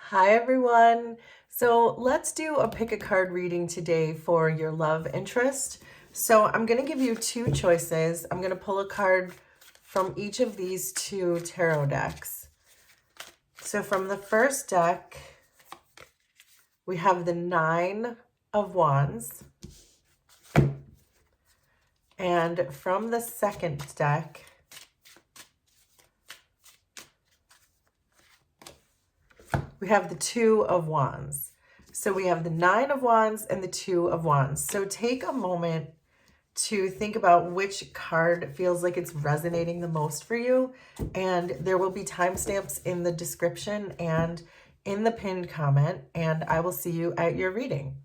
Hi, everyone. So let's do a pick a card reading today for your love interest. So I'm going to give you two choices. I'm going to pull a card from each of these two tarot decks. So from the first deck, we have the Nine of Wands. And from the second deck, we have the Two of Wands. So we have the Nine of Wands and the Two of Wands. So take a moment to think about which card feels like it's resonating the most for you. And there will be timestamps in the description and in the pinned comment. And I will see you at your reading.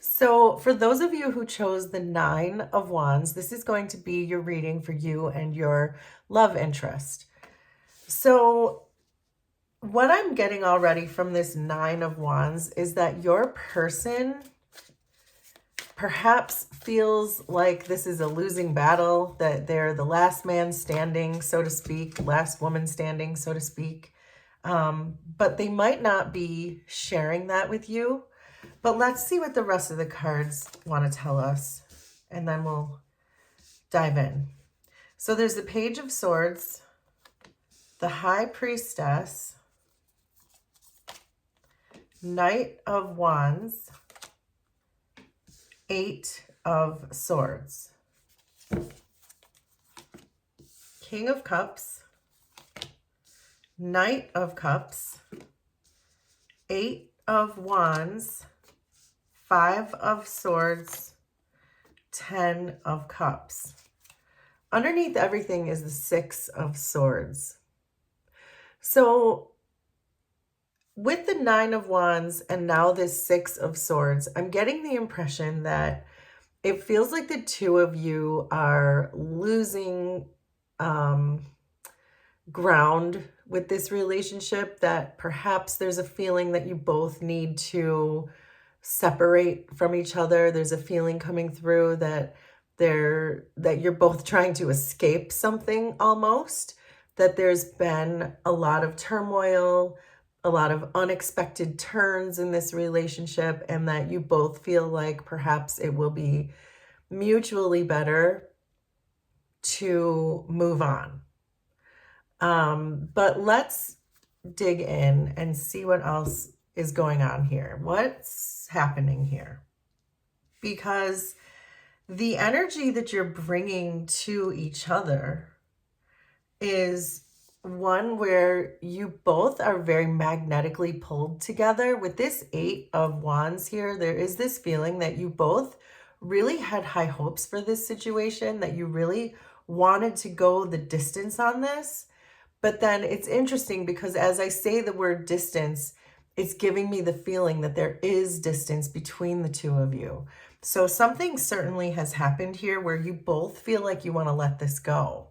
So for those of you who chose the Nine of Wands, this is going to be your reading for you and your love interest. So what I'm getting already from this Nine of Wands is that your person perhaps feels like this is a losing battle, that they're the last man standing, so to speak, last woman standing, so to speak. But they might not be sharing that with you. But let's see what the rest of the cards want to tell us, and then we'll dive in. So there's the Page of Swords, the High Priestess, Knight of Wands, Eight of Swords, King of Cups, Knight of Cups, Eight of Wands, Five of Swords, 10 of Cups. Underneath everything is the Six of Swords. So with the Nine of Wands and now this Six of Swords, I'm getting the impression that it feels like the two of you are losing ground with this relationship, that perhaps there's a feeling that you both need to separate from each other. There's a feeling coming through that you're both trying to escape something almost, that there's been a lot of turmoil, a lot of unexpected turns in this relationship, and that you both feel like perhaps it will be mutually better to move on. But let's dig in and see what else is going on here. What's happening here? Because the energy that you're bringing to each other is one where you both are very magnetically pulled together. With this Eight of Wands here, there is this feeling that you both really had high hopes for this situation, that you really wanted to go the distance on this. But then it's interesting because as I say the word distance, it's giving me the feeling that there is distance between the two of you. So something certainly has happened here where you both feel like you want to let this go.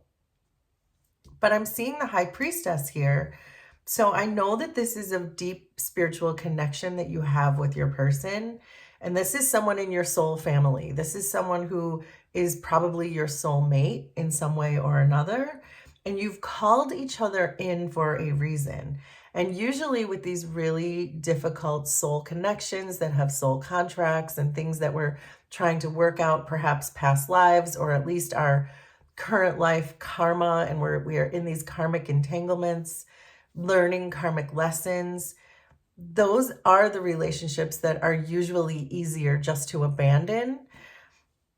But I'm seeing the High Priestess here. So I know that this is a deep spiritual connection that you have with your person. And this is someone in your soul family. This is someone who is probably your soulmate in some way or another. And you've called each other in for a reason. And usually with these really difficult soul connections that have soul contracts and things that we're trying to work out, perhaps past lives or at least our current life karma, and we are in these karmic entanglements, learning karmic lessons, those are the relationships that are usually easier just to abandon.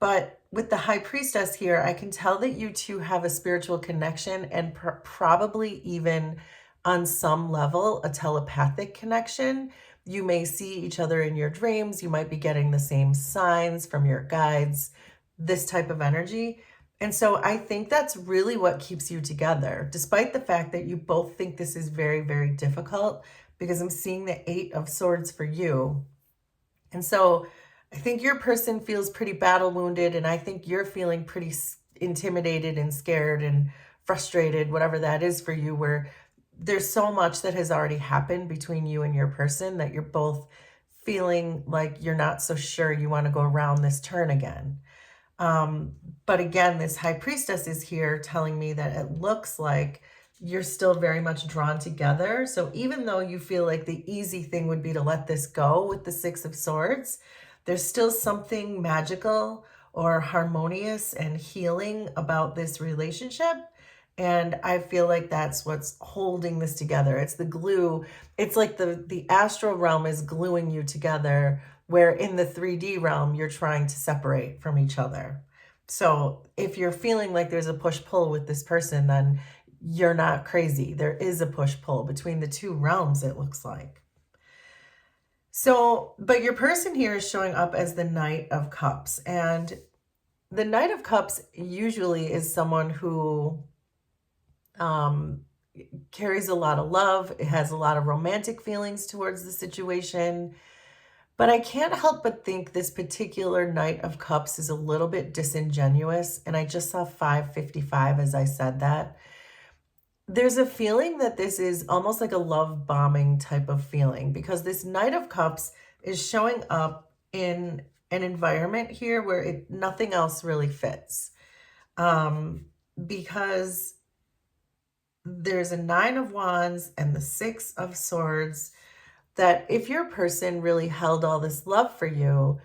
But with the High Priestess here, I can tell that you two have a spiritual connection and probably even on some level a telepathic connection. You may see each other in your dreams. You might be getting the same signs from your guides, this type of energy. And so I think that's really what keeps you together, despite the fact that you both think this is very, very difficult, because I'm seeing the Eight of Swords for you. And so I think your person feels pretty battle wounded, and I think you're feeling pretty intimidated and scared and frustrated, whatever that is for you, where there's so much that has already happened between you and your person that you're both feeling like you're not so sure you want to go around this turn again. But again, this High Priestess is here telling me that it looks like you're still very much drawn together. So even though you feel like the easy thing would be to let this go with the Six of Swords, there's still something magical or harmonious and healing about this relationship. And I feel like that's what's holding this together. It's the glue. It's like the astral realm is gluing you together, where in the 3D realm, you're trying to separate from each other. So if you're feeling like there's a push-pull with this person, then you're not crazy. There is a push-pull between the two realms, it looks like. So, but your person here is showing up as the Knight of Cups. And the Knight of Cups usually is someone who carries a lot of love. It has a lot of romantic feelings towards the situation. But I can't help but think this particular Knight of Cups is a little bit disingenuous. And I just saw 555 as I said that. There's a feeling that this is almost like a love bombing type of feeling, because this Knight of Cups is showing up in an environment here where nothing else really fits. Because there's a Nine of Wands and the Six of Swords, that if your person really held all this love for you,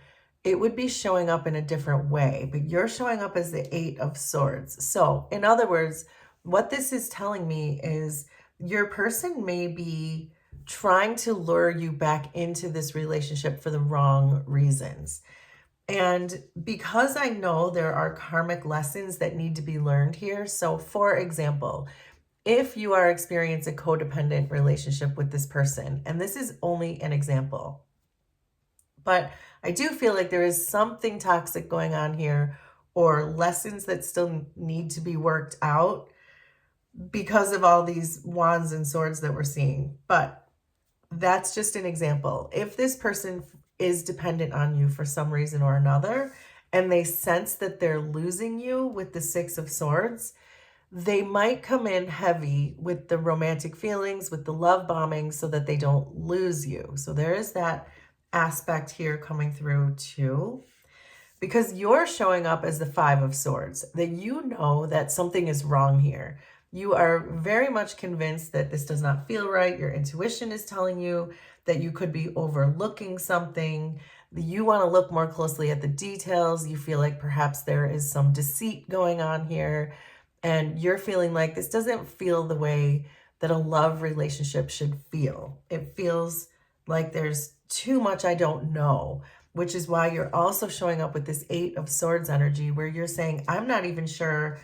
it would be showing up in a different way, but you're showing up as the Eight of Swords. So in other words, what this is telling me is your person may be trying to lure you back into this relationship for the wrong reasons. And because I know there are karmic lessons that need to be learned here. So for example, if you are experiencing a codependent relationship with this person, and this is only an example, but I do feel like there is something toxic going on here, or lessons that still need to be worked out because of all these wands and swords that we're seeing. But that's just an example. If this person is dependent on you for some reason or another, and they sense that they're losing you with the Six of Swords, they might come in heavy with the romantic feelings, with the love bombing, so that they don't lose you. So there is that aspect here coming through too, because you're showing up as the Five of Swords, that you know that something is wrong here. You are very much convinced that this does not feel right. Your intuition is telling you that you could be overlooking something. You want to look more closely at the details. You feel like perhaps there is some deceit going on here. And you're feeling like this doesn't feel the way that a love relationship should feel. It feels like there's too much I don't know, which is why you're also showing up with this Eight of Swords energy, where you're saying, I'm not even sure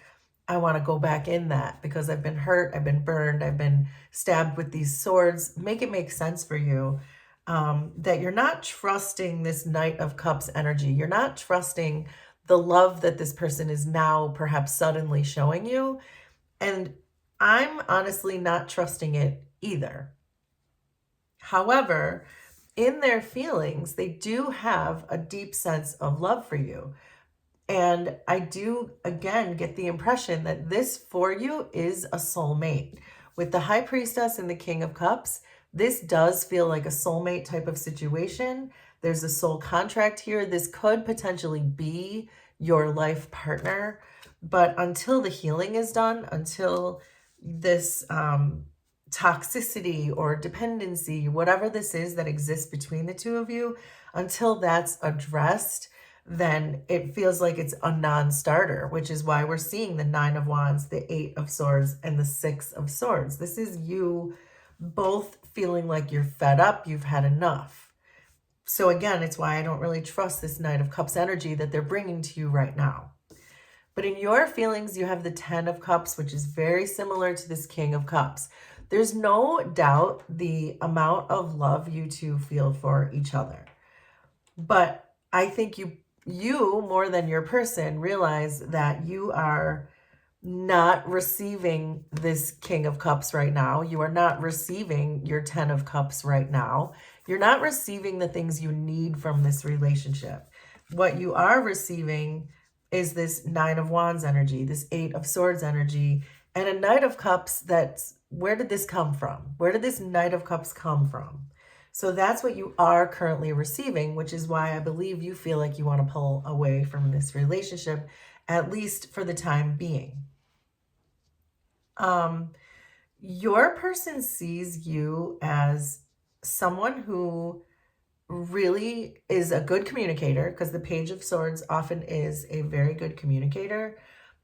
I want to go back in that, because I've been hurt, I've been burned, I've been stabbed with these swords. Make it make sense for you, that you're not trusting this Knight of Cups energy. You're not trusting the love that this person is now perhaps suddenly showing you. And I'm honestly not trusting it either. However, in their feelings, they do have a deep sense of love for you. And I do, again, get the impression that this for you is a soulmate. With the High Priestess and the King of Cups, this does feel like a soulmate type of situation. There's a soul contract here. This could potentially be your life partner. But until the healing is done, until this toxicity or dependency, whatever this is that exists between the two of you, until that's addressed, then it feels like it's a non-starter, which is why we're seeing the Nine of Wands, the Eight of Swords, and the Six of Swords. This is you both feeling like you're fed up, you've had enough. So again, it's why I don't really trust this Knight of Cups energy that they're bringing to you right now. But in your feelings, you have the Ten of Cups, which is very similar to this King of Cups. There's no doubt the amount of love you two feel for each other. But I think you more than your person realize that you are not receiving this King of Cups right now. You are not receiving your Ten of Cups right now. You're not receiving the things you need from this relationship. What you are receiving is this Nine of Wands energy, this Eight of Swords energy, and a Knight of Cups. Where did this come from? Where did this Knight of Cups come from? So that's what you are currently receiving, which is why I believe you feel like you want to pull away from this relationship, at least for the time being. Your person sees you as someone who really is a good communicator, because the Page of Swords often is a very good communicator,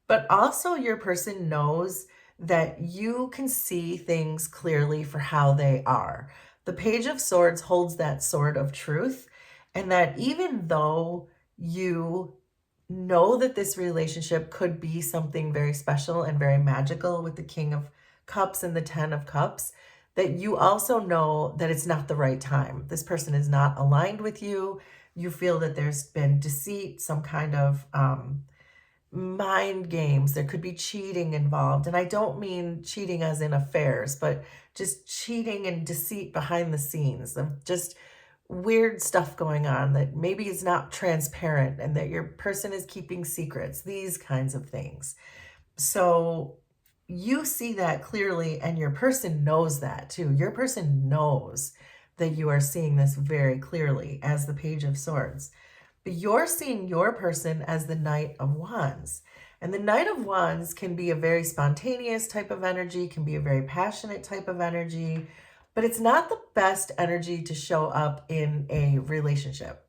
but also your person knows that you can see things clearly for how they are. The Page of Swords holds that sword of truth, and that even though you know that this relationship could be something very special and very magical with the King of Cups and the Ten of Cups, that you also know that it's not the right time. This person is not aligned with you. You feel that there's been deceit, some kind of mind games. There could be cheating involved. And I don't mean cheating as in affairs, but just cheating and deceit behind the scenes of just weird stuff going on that maybe is not transparent and that your person is keeping secrets, these kinds of things. So you see that clearly, and your person knows that too. Your person knows that you are seeing this very clearly as the Page of Swords. But you're seeing your person as the Knight of Wands. And the Knight of Wands can be a very spontaneous type of energy, can be a very passionate type of energy, but it's not the best energy to show up in a relationship,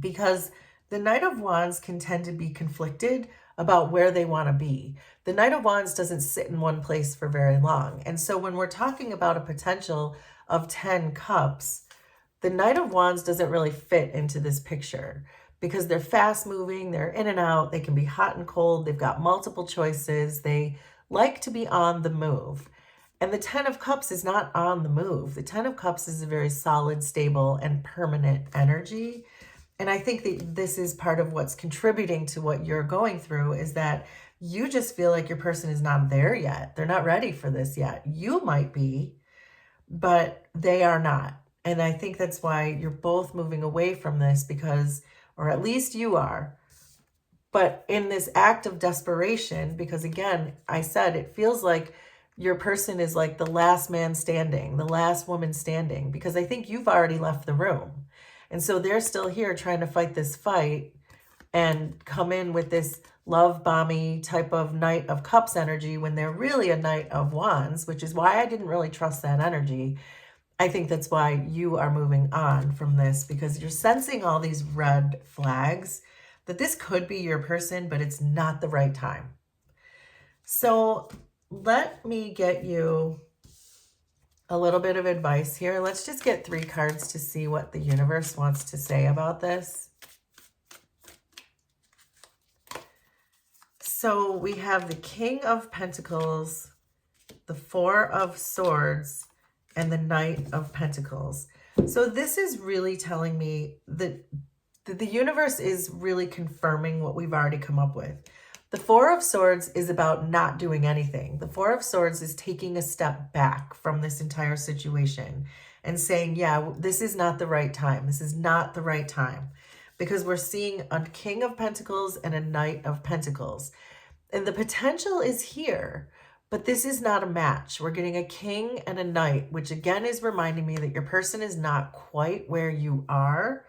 because the Knight of Wands can tend to be conflicted about where they want to be. The Knight of Wands doesn't sit in one place for very long. And so when we're talking about a potential of 10 cups, the Knight of Wands doesn't really fit into this picture because they're fast moving, they're in and out, they can be hot and cold, they've got multiple choices, they like to be on the move. And the Ten of Cups is not on the move. The Ten of Cups is a very solid, stable, and permanent energy. And I think that this is part of what's contributing to what you're going through, is that you just feel like your person is not there yet. They're not ready for this yet. You might be, but they are not. And I think that's why you're both moving away from this, because, or at least you are. But in this act of desperation, because again, I said it feels like your person is like the last man standing, the last woman standing, because I think you've already left the room. And so they're still here trying to fight this fight and come in with this love bomby type of Knight of Cups energy when they're really a Knight of Wands, which is why I didn't really trust that energy. I think that's why you are moving on from this, because you're sensing all these red flags that this could be your person, but it's not the right time. So let me get you a little bit of advice here. Let's just get 3 cards to see what the universe wants to say about this. So we have the King of Pentacles, the Four of Swords, and the Knight of Pentacles. So this is really telling me that the universe is really confirming what we've already come up with. The Four of Swords is about not doing anything. The Four of Swords is taking a step back from this entire situation and saying, yeah, this is not the right time. This is not the right time. Because we're seeing a King of Pentacles and a Knight of Pentacles. And the potential is here, but this is not a match. We're getting a King and a Knight, which again is reminding me that your person is not quite where you are,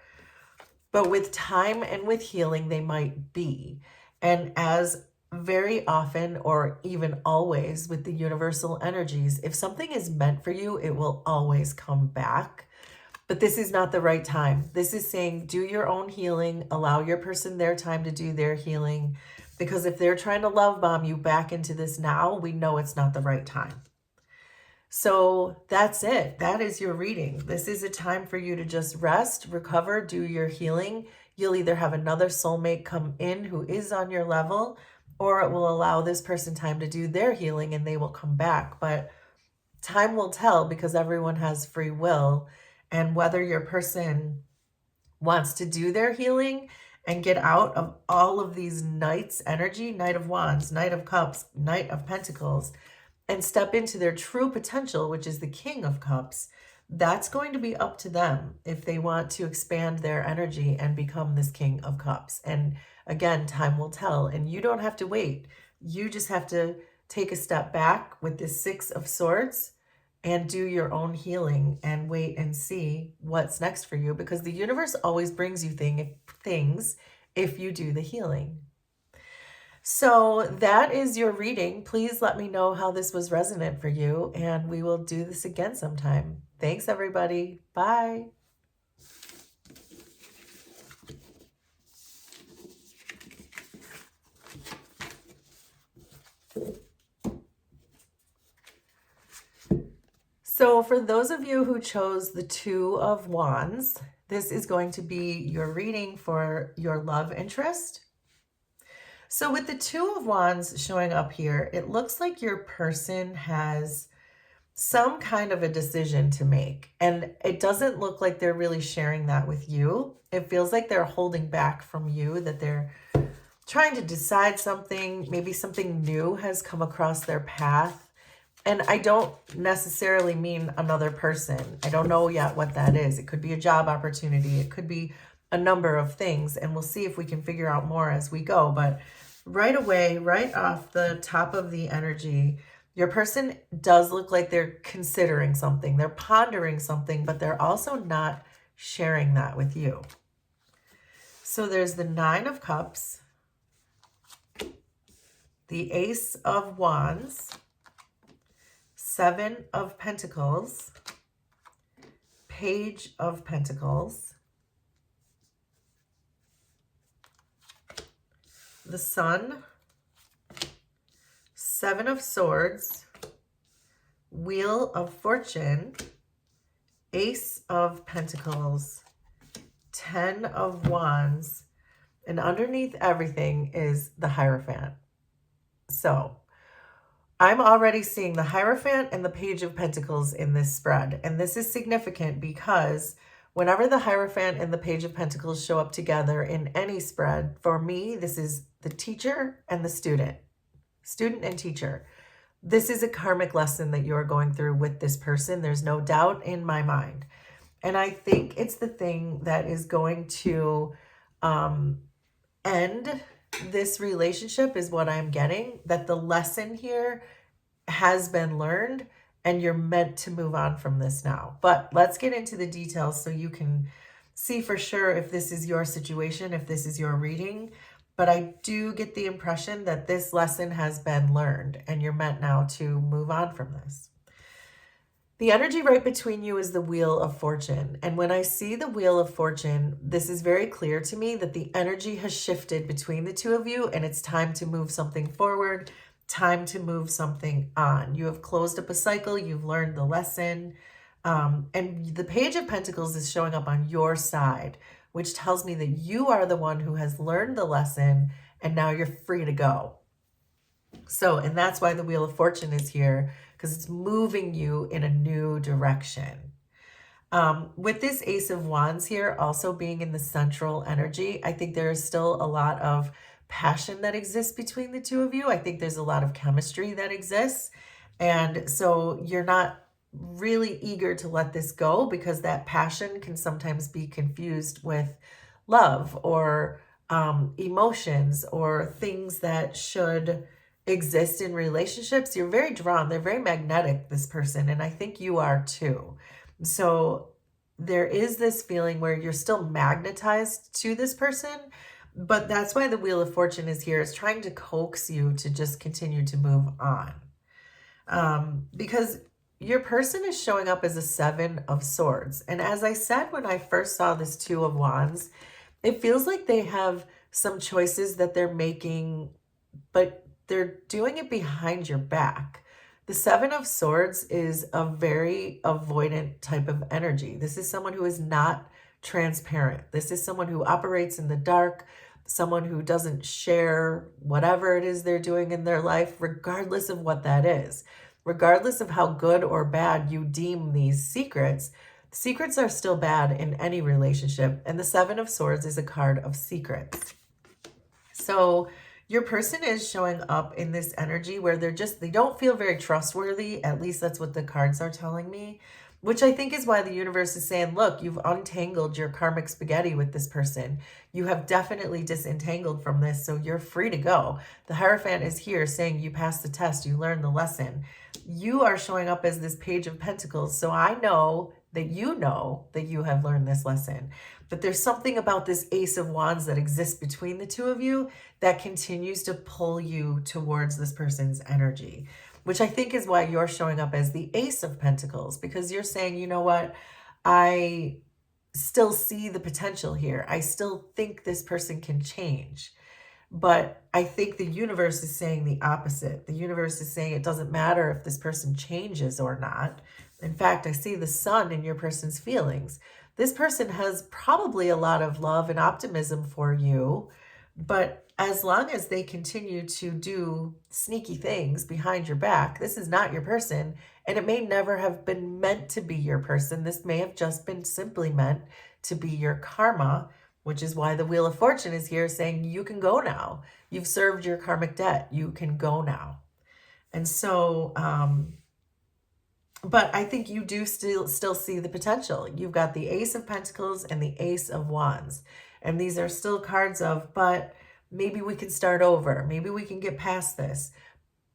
but with time and with healing, they might be. And as very often, or even always with the universal energies, if something is meant for you, it will always come back. But this is not the right time. This is saying, do your own healing, allow your person their time to do their healing. Because if they're trying to love bomb you back into this now, we know it's not the right time. So that's it. That is your reading. This is a time for you to just rest, recover, do your healing. You'll either have another soulmate come in who is on your level, or it will allow this person time to do their healing and they will come back. But time will tell, because everyone has free will. And whether your person wants to do their healing and get out of all of these knights energy, Knight of Wands, Knight of Cups, Knight of Pentacles, and step into their true potential, which is the King of Cups, that's going to be up to them if they want to expand their energy and become this King of Cups. And again, time will tell, and you don't have to wait. You just have to take a step back with this Six of Swords and do your own healing and wait and see what's next for you, because the universe always brings you things if you do the healing. So that is your reading. Please let me know how this was resonant for you, and we will do this again sometime. Thanks, everybody. Bye. So for those of you who chose the Two of Wands, this is going to be your reading for your love interest. So with the Two of Wands showing up here, it looks like your person has some kind of a decision to make. And it doesn't look like they're really sharing that with you. It feels like they're holding back from you, that they're trying to decide something. Maybe something new has come across their path. And I don't necessarily mean another person. I don't know yet what that is. It could be a job opportunity. It could be a number of things. And we'll see if we can figure out more as we go. But right away, right off the top of the energy, your person does look like they're considering something. They're pondering something, but they're also not sharing that with you. So there's the Nine of Cups, the Ace of Wands, Seven of Pentacles, Page of Pentacles, the Sun, Seven of Swords, Wheel of Fortune, Ace of Pentacles, 10 of Wands, and underneath everything is the Hierophant. So I'm already seeing the Hierophant and the Page of Pentacles in this spread. And this is significant because whenever the Hierophant and the Page of Pentacles show up together in any spread, for me, this is the teacher and the student and teacher. This is a karmic lesson that you're going through with this person. There's no doubt in my mind. And I think it's the thing that is going to end this relationship is what I'm getting, that the lesson here has been learned and you're meant to move on from this now. But let's get into the details so you can see for sure if this is your situation, if this is your reading. But I do get the impression that this lesson has been learned and you're meant now to move on from this. The energy right between you is the Wheel of Fortune. And when I see the Wheel of Fortune, this is very clear to me that the energy has shifted between the two of you and it's time to move something forward, time to move something on. You have closed up a cycle, you've learned the lesson. And the Page of Pentacles is showing up on your side, which tells me that you are the one who has learned the lesson and now you're free to go. So, and that's why the Wheel of Fortune is here, because it's moving you in a new direction. With this Ace of Wands here also being in the central energy, I think there is still a lot of passion that exists between the two of you. I think there's a lot of chemistry that exists. And so you're not really eager to let this go because that passion can sometimes be confused with love or emotions or things that should exist in relationships. You're very drawn. They're very magnetic, this person. And I think you are too. So there is this feeling where you're still magnetized to this person, but that's why the Wheel of Fortune is here. It's trying to coax you to just continue to move on. Because your person is showing up as a Seven of Swords. And as I said, when I first saw this Two of Wands, it feels like they have some choices that they're making, but they're doing it behind your back. The Seven of Swords is a very avoidant type of energy. This is someone who is not transparent. This is someone who operates in the dark, someone who doesn't share whatever it is they're doing in their life, regardless of what that is. Regardless of how good or bad you deem these secrets, secrets are still bad in any relationship. And the Seven of Swords is a card of secrets. So your person is showing up in this energy where they don't feel very trustworthy. At least that's what the cards are telling me, which I think is why the universe is saying, look, you've untangled your karmic spaghetti with this person. You have definitely disentangled from this, so you're free to go. The Hierophant is here saying you passed the test, you learned the lesson. You are showing up as this Page of Pentacles, so I know that you know that you have learned this lesson. But there's something about this Ace of Wands that exists between the two of you that continues to pull you towards this person's energy, which I think is why you're showing up as the Ace of Pentacles, because you're saying, you know what, I still see the potential here. I still think this person can change. But I think the universe is saying the opposite. The universe is saying it doesn't matter if this person changes or not. In fact, I see the sun in your person's feelings. This person has probably a lot of love and optimism for you, but as long as they continue to do sneaky things behind your back, this is not your person, and it may never have been meant to be your person. This may have just been simply meant to be your karma, which is why the Wheel of Fortune is here saying you can go now. You've served your karmic debt. You can go now. And so, but I think you do still see the potential. You've got the Ace of Pentacles and the Ace of Wands. And these are still cards of, but maybe we can start over. Maybe we can get past this.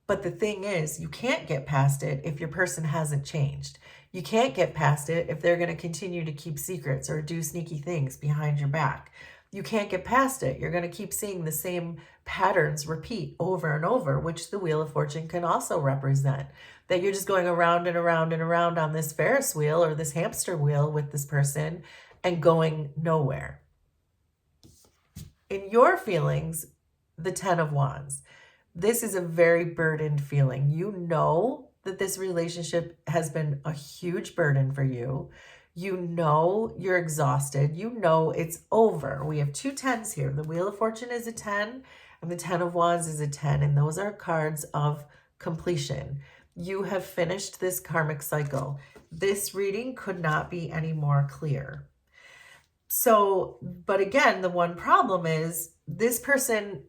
But the thing is, you can't get past it if your person hasn't changed. You can't get past it if they're going to continue to keep secrets or do sneaky things behind your back. You can't get past it. You're going to keep seeing the same patterns repeat over and over, which the Wheel of Fortune can also represent. That you're just going around and around and around on this Ferris wheel or this hamster wheel with this person and going nowhere. In your feelings, the Ten of Wands. This is a very burdened feeling. You know that this relationship has been a huge burden for you. You know you're exhausted. You know it's over. We have two tens here. The Wheel of Fortune is a 10 and the Ten of Wands is a 10. And those are cards of completion. You have finished this karmic cycle. This reading could not be any more clear. So, but again, the one problem is this person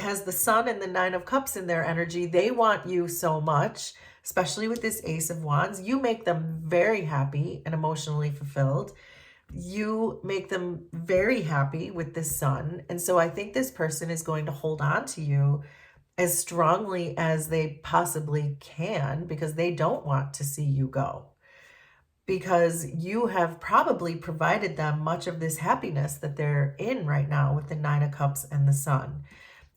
has the Sun and the Nine of Cups in their energy. They want you so much, especially with this Ace of Wands. You make them very happy and emotionally fulfilled. You make them very happy with this Sun. And so I think this person is going to hold on to you as strongly as they possibly can because they don't want to see you go. Because you have probably provided them much of this happiness that they're in right now with the Nine of Cups and the Sun.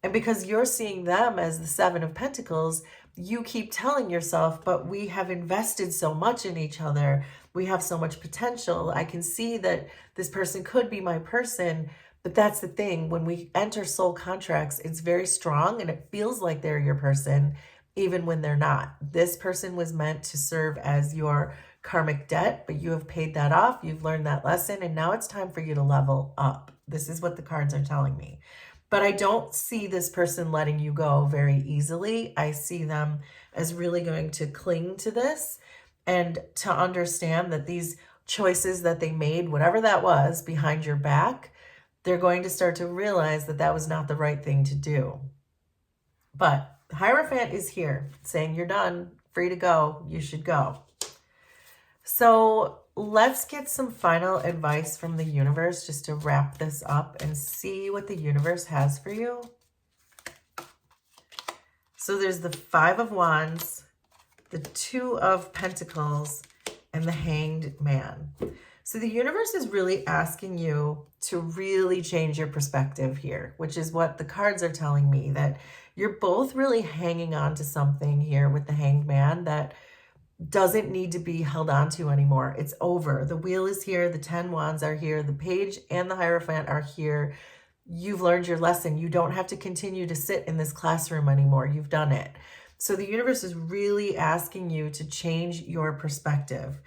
And because you're seeing them as the Seven of Pentacles, you keep telling yourself, but we have invested so much in each other. We have so much potential. I can see that this person could be my person. But that's the thing. When we enter soul contracts, it's very strong and it feels like they're your person, even when they're not. This person was meant to serve as your karmic debt, but you have paid that off. You've learned that lesson. And now it's time for you to level up. This is what the cards are telling me. But I don't see this person letting you go very easily. I see them as really going to cling to this and to understand that these choices that they made, whatever that was behind your back, they're going to start to realize that that was not the right thing to do. But the Hierophant is here saying you're done, free to go, you should go. So let's get some final advice from the universe just to wrap this up and see what the universe has for you. So there's the Five of Wands, the Two of Pentacles, and the Hanged Man. So the universe is really asking you to really change your perspective here, which is what the cards are telling me, that you're both really hanging on to something here with the Hanged Man that doesn't need to be held on to anymore. It's over. The Wheel is here. The 10 Wands are here. The Page and the Hierophant are here. You've learned your lesson. You don't have to continue to sit in this classroom anymore. You've done it. So the universe is really asking you to change your perspective.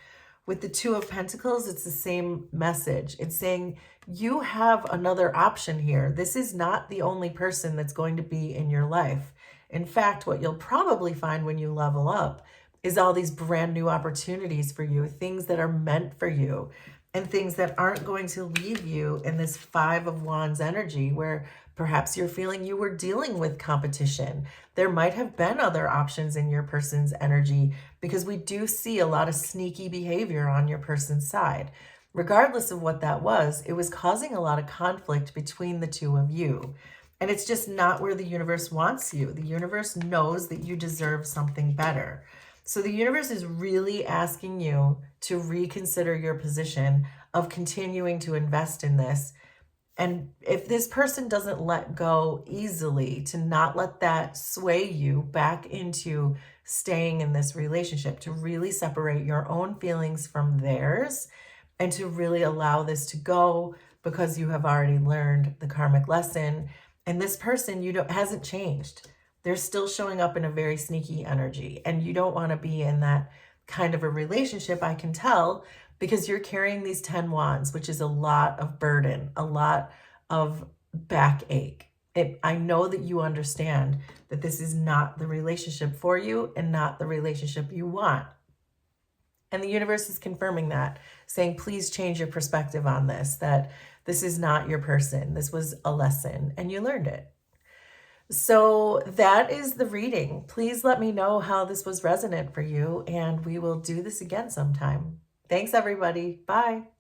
With the Two of Pentacles, it's the same message. It's saying you have another option here. This is not the only person that's going to be in your life. In fact, what you'll probably find when you level up is all these brand new opportunities for you, things that are meant for you, and things that aren't going to leave you in this Five of Wands energy where perhaps you're feeling you were dealing with competition. There might have been other options in your person's energy because we do see a lot of sneaky behavior on your person's side. Regardless of what that was, it was causing a lot of conflict between the two of you. And it's just not where the universe wants you. The universe knows that you deserve something better. So the universe is really asking you to reconsider your position of continuing to invest in this. And if this person doesn't let go easily, to not let that sway you back into staying in this relationship, to really separate your own feelings from theirs and to really allow this to go, because you have already learned the karmic lesson. And this person hasn't changed. They're still showing up in a very sneaky energy, and you don't want to be in that kind of a relationship, I can tell, because you're carrying these 10 wands, which is a lot of burden, a lot of backache. I know that you understand that this is not the relationship for you and not the relationship you want. And the universe is confirming that, saying, please change your perspective on this, that this is not your person. This was a lesson and you learned it. So that is the reading. Please let me know how this was resonant for you, and we will do this again sometime. Thanks, everybody. Bye.